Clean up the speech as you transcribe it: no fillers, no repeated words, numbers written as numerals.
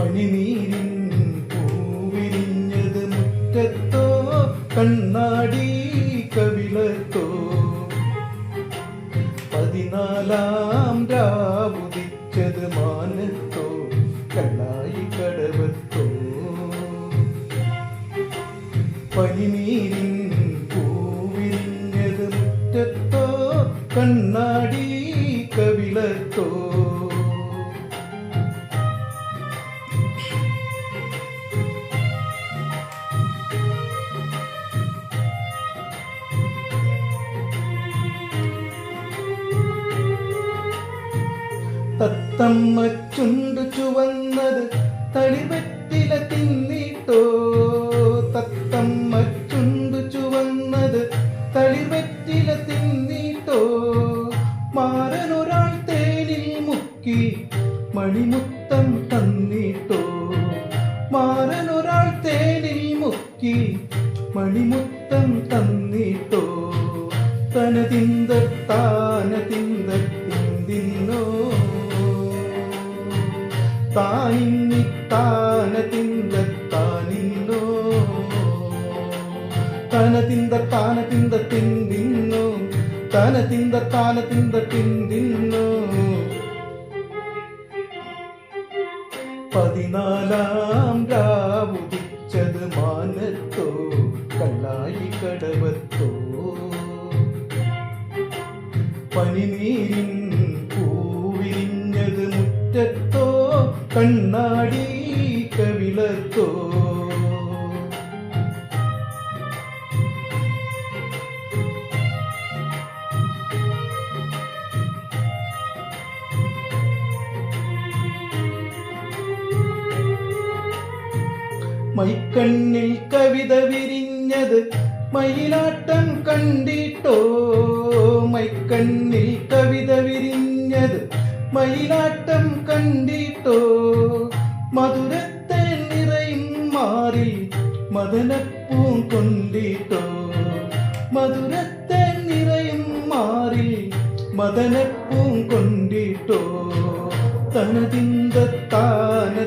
പനിനീരിൻ പൂവിരിഞ്ഞത് മുറ്റത്തോ കണ്ണാടി കവിളത്തോ 14-ാം രാവുദിച്ചത് മാനത്തോ കള്ളായി കടവത്തോ പനിനീരിൻ പൂവിരിഞ്ഞത് മുറ്റത്തോ കണ്ണാടി കവിളത്തോ തത്തമ്മ ചുണ്ടു ചുവന്നത് തളിവെറ്റില തിന്നിട്ടോ തത്തമ്മ ചുണ്ടു ചുവന്നത് തളിവെറ്റില തിന്നിട്ടോ മാരനൊരാൾ തേനിൽ മുക്കി മണിമുത്തം തന്നിട്ടോ മാരനൊരാൾ തേനിൽ മുക്കി മണിമുത്തം തന്നിട്ടോ തനതിന്ത താനതിന്ത തിന്തിന്നോ താനിന്നി താനതിന്ത താനിന്നോ തനതിന്ത താനതിന്ത തിന്തിന്നോ തനതിന്ത താനതിന്ത തിന്തിന്നോ 14-ാം രാവുദിച്ചത് മാനത്തോ കള്ളായി കടവത്തോ പനിനീരിൻ പൂവിരിഞ്ഞത് മുറ്റത്തോ കണ്ണാടി കവിളത്തോ മൈക്കണ്ണിൽ കവിത വിരിഞ്ഞത് മയിലാട്ടം കണ്ടിട്ടോ മൈക്കണ്ണിൽ കവിത വിരിഞ്ഞത് മയിലാട്ടം കണ്ടിട്ടോ മധുരത്തെ നിറയും മാറിൽ മദനപ്പൂം കൊണ്ടിട്ടോ മധുരത്തെ നിറയും മാറിൽ മദനപ്പൂം കൊണ്ടിട്ടോ തനതിന്ത താന